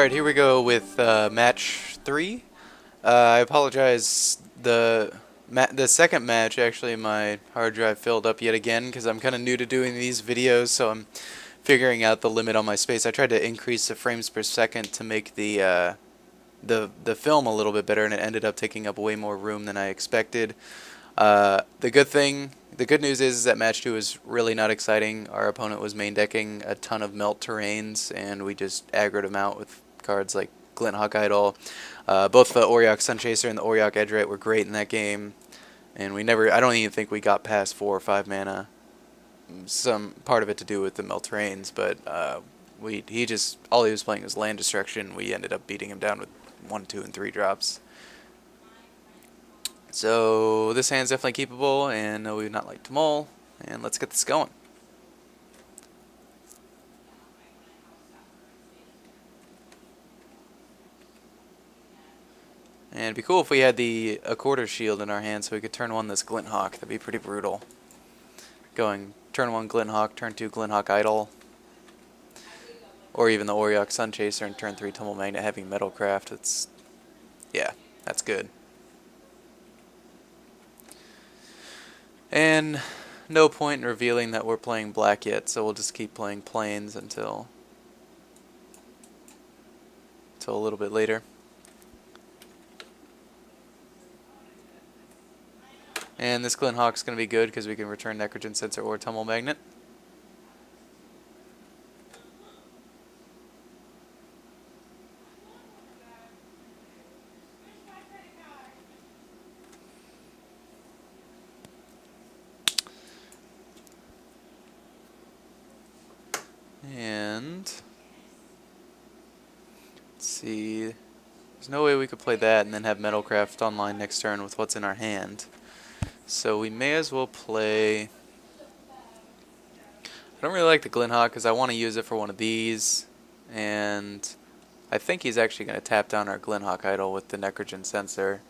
Alright, here we go with match 3. I apologize, the second match, actually my hard drive filled up yet again because I'm kind of new to doing these videos, so I'm figuring out the limit on my space. I tried to increase the frames per second to make the film a little bit better, and it ended up taking up way more room than I expected. The good news is that match 2 is really not exciting. Our opponent was main decking a ton of melt terrains, and we just aggroed him out with cards like Glinthawk Idol. Both the Auriok Sunchaser and the Auriok Edgerite were great in that game, and I don't even think we got past 4 or 5 mana. Some part of it to do with the melt terrains, but all he was playing was land destruction. We ended up beating him down with 1, 2, and 3 drops. So this hand's definitely keepable, and no, we would not like to mull, and let's get this going. And it'd be cool if we had a quarter shield in our hand so we could turn 1 this Glinthawk. That'd be pretty brutal. Going turn 1 Glinthawk, turn 2 Glinthawk Idol, or even the Auriok Sunchaser, and turn 3 Tumble Magnet having Metalcraft. Yeah, that's good. And no point in revealing that we're playing black yet, so we'll just keep playing plains until a little bit later. And this Glinthawk's going to be good because we can return Necrogen Sensor or Tumble Magnet. And let's see, there's no way we could play that and then have Metalcraft online next turn with what's in our hand. So we may as well play. I don't really like the Glinthawk because I want to use it for one of these, and I think he's actually going to tap down our Glinthawk Idol with the Necrogen Sensor,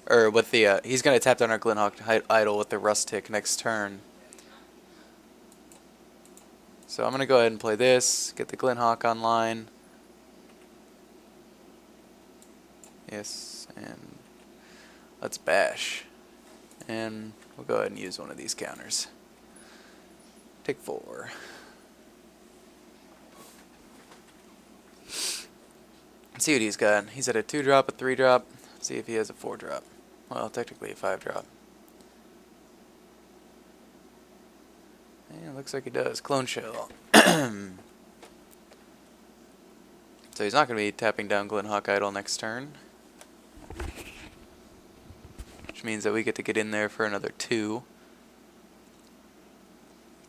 or with the he's going to tap down our Glinthawk Idol with the Rustic next turn. So I'm going to go ahead and play this, get the Glinthawk online. Yes, and let's bash. And we'll go ahead and use one of these counters. Take 4. Let's see what he's got. He's at a 2-drop, a 3-drop. Let's see if he has a 4-drop. Well, technically a 5-drop. Yeah, looks like he does. Clone Shell. So he's not going to be tapping down Glinthawk Idol next turn, which means that we get to get in there for another 2.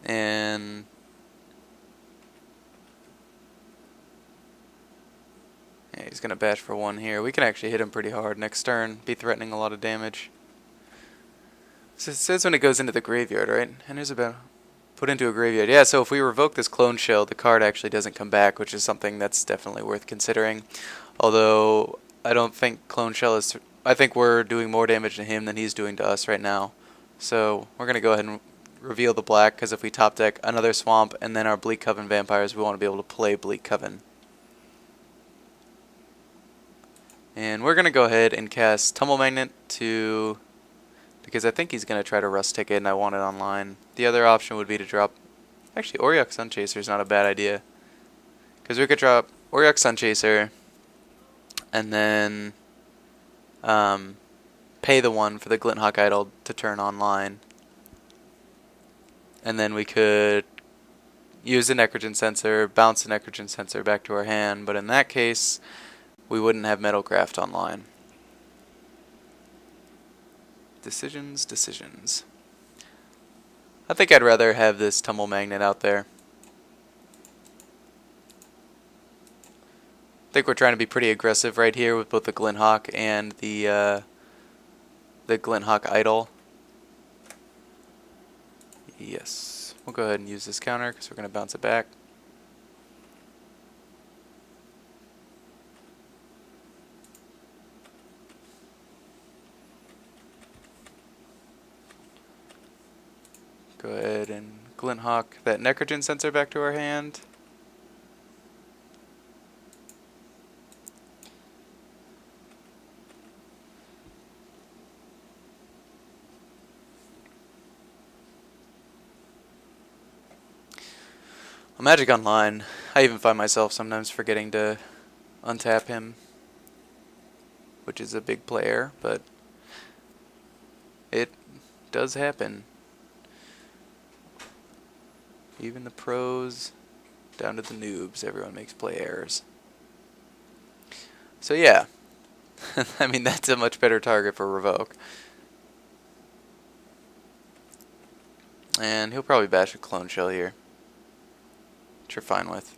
And yeah, he's going to bash for 1 here. We can actually hit him pretty hard next turn, be threatening a lot of damage. So it says when it goes into the graveyard, right? And there's about put into a graveyard. Yeah, so if we revoke this Clone Shell, the card actually doesn't come back, which is something that's definitely worth considering. Although I don't think Clone Shell is. I think we're doing more damage to him than he's doing to us right now. So we're going to go ahead and reveal the black, because if we top deck another Swamp and then our Bleak Coven Vampires, we want to be able to play Bleak Coven. And we're going to go ahead and cast Tumble Magnet to, because I think he's going to try to Rustic it and I want it online. The other option would be to drop, actually Auriok Sunchaser is not a bad idea, because we could drop Auriok Sunchaser and then pay the 1 for the Glinthawk Idol to turn online. And then we could use the Necrogen Sensor, bounce the Necrogen Sensor back to our hand, but in that case, we wouldn't have Metalcraft online. Decisions. I think I'd rather have this Tumble Magnet out there. I think we're trying to be pretty aggressive right here with both the Glinthawk and the Glinthawk Idol. Yes, we'll go ahead and use this counter because we're going to bounce it back. Go ahead and Glinthawk that Necrogen Sensor back to our hand. Magic Online, I even find myself sometimes forgetting to untap him, which is a big player, but it does happen. Even the pros, down to the noobs, everyone makes play errors. So yeah, I mean that's a much better target for Revoke. And he'll probably bash a Clone Shell here, which you're fine with.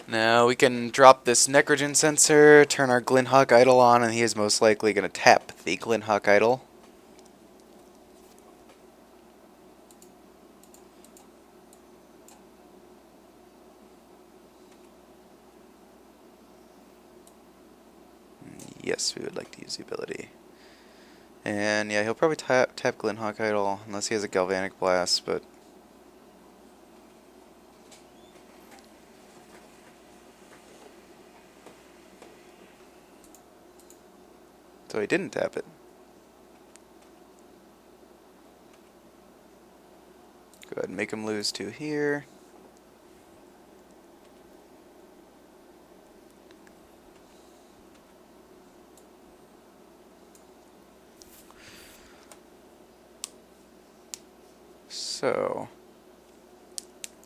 Now we can drop this Necrogen sensor, turn our Glinhawk Idol on, and he is most likely going to tap the Glinhawk Idol. Yes, we would like to use the ability. And yeah, he'll probably tap Glinhawk Idol, unless he has a Galvanic Blast, but... So he didn't tap it. Go ahead and make him lose 2 here. So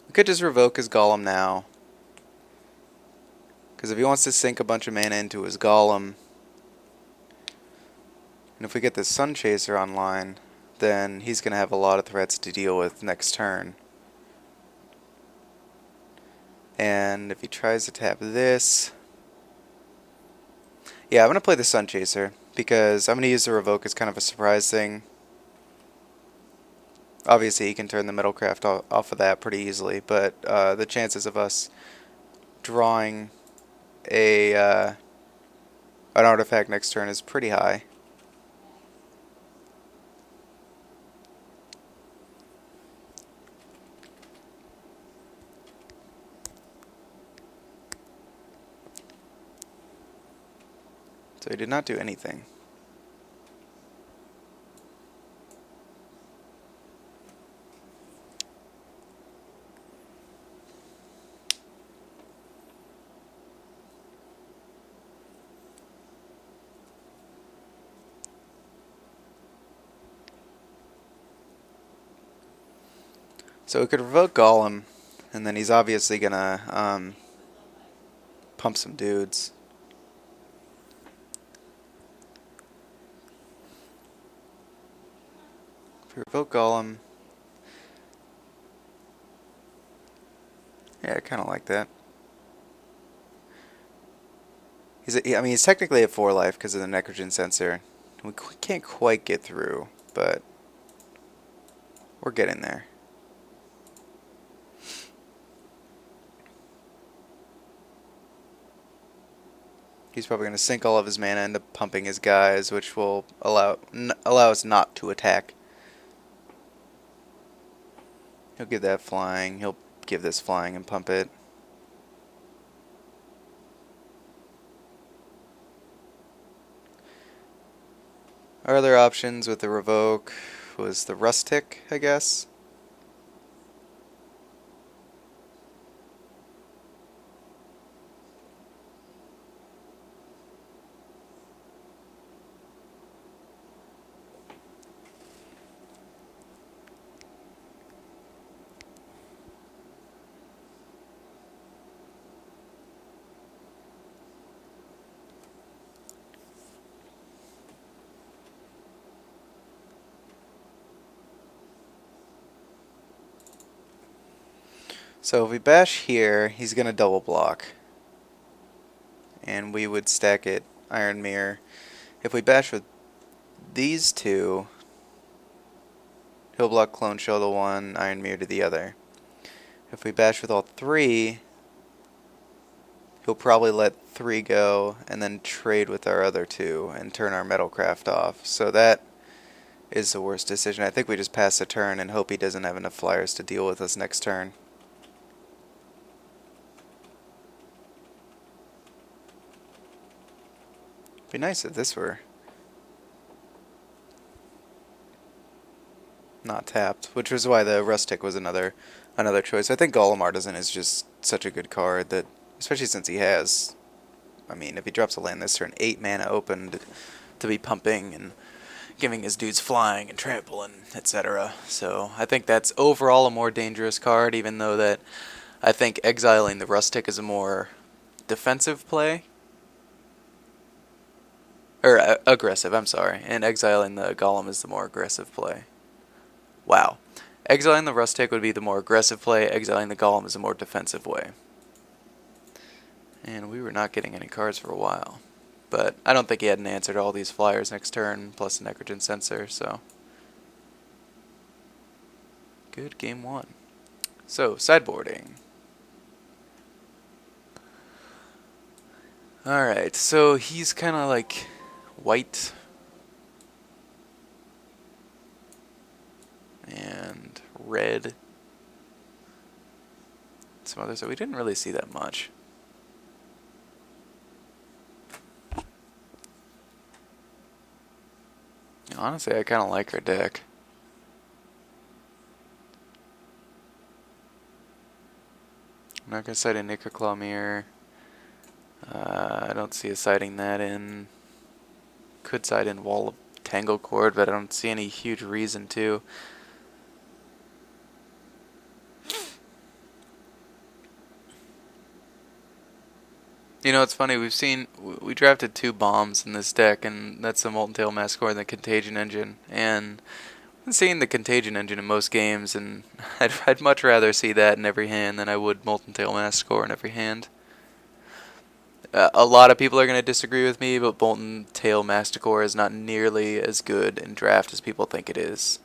we could just revoke his Golem now, because if he wants to sink a bunch of mana into his Golem, and if we get this Sun Chaser online, then he's going to have a lot of threats to deal with next turn. And if he tries to tap this... Yeah, I'm going to play the Sun Chaser, because I'm going to use the Revoke as kind of a surprise thing. Obviously, he can turn the Metalcraft off of that pretty easily, but the chances of us drawing an artifact next turn is pretty high. So he did not do anything. So we could revoke Golem, and then he's obviously gonna pump some dudes. If we revoke Golem, yeah, I kind of like that. I mean, he's technically at 4 life because of the Necrogen sensor. We can't quite get through, but we're getting there. He's probably going to sink all of his mana into pumping his guys, which will allow us not to attack. He'll give that flying. He'll give this flying and pump it. Our other options with the revoke was the Rustic, I guess. So if we bash here, he's going to double block. And we would stack it Iron Mirror. If we bash with these two, he'll block Clone Shell to one, Iron Mirror to the other. If we bash with all 3, he'll probably let 3 go and then trade with our other 2 and turn our Metalcraft off. So that is the worst decision. I think we just pass the turn and hope he doesn't have enough flyers to deal with us next turn. Be nice if this were not tapped, which was why the Rustic was another choice. I think Golem Artisan is just such a good card that, especially since he has, I mean, if he drops a land this turn, 8 mana open to be pumping and giving his dudes flying and trampling, etc. So I think that's overall a more dangerous card, even though that I think exiling the Rustic is a more defensive play. Or aggressive, I'm sorry. And exiling the Golem is the more aggressive play. Wow. Exiling the Rustic would be the more aggressive play. Exiling the Golem is a more defensive way. And we were not getting any cards for a while. But I don't think he had an answer to all these flyers next turn, plus a Necrogen Sensor, so. Good game one. So, sideboarding. Alright, so he's kind of like white. And red. Some others, so we didn't really see that much. Honestly, I kind of like our deck. I'm not going to cite a Nick Rennard. I don't see us citing that in. Could cite in Wall of Tangle Cord, but I don't see any huge reason to. You know, it's funny, we drafted 2 bombs in this deck, and that's the Molten Tail Massacre and the Contagion Engine, and I've been seeing the Contagion Engine in most games, and I'd much rather see that in every hand than I would Molten Tail Massacre in every hand. A lot of people are going to disagree with me, but Molten Tail Massacre is not nearly as good in draft as people think it is.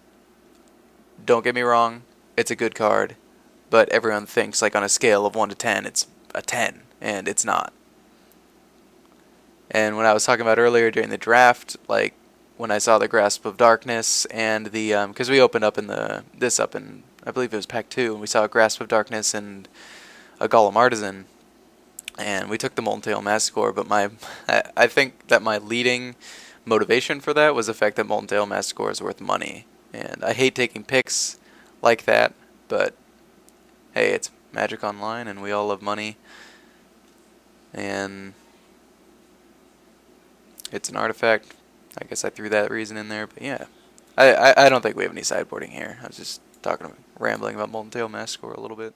Don't get me wrong, it's a good card, but everyone thinks, like, on a scale of 1 to 10, it's a 10, and it's not. And when I was talking about earlier during the draft, like when I saw the Grasp of Darkness and the, because we opened up in I believe it was pack 2, and we saw a Grasp of Darkness and a Golem Artisan, and we took the Molten Tail Massacre, but I think that my leading motivation for that was the fact that Molten Tail Massacre is worth money. And I hate taking picks like that, but hey, it's Magic Online, and we all love money. And it's an artifact. I guess I threw that reason in there, but yeah. I don't think we have any sideboarding here. I was just rambling about Molten Tail Massacre a little bit.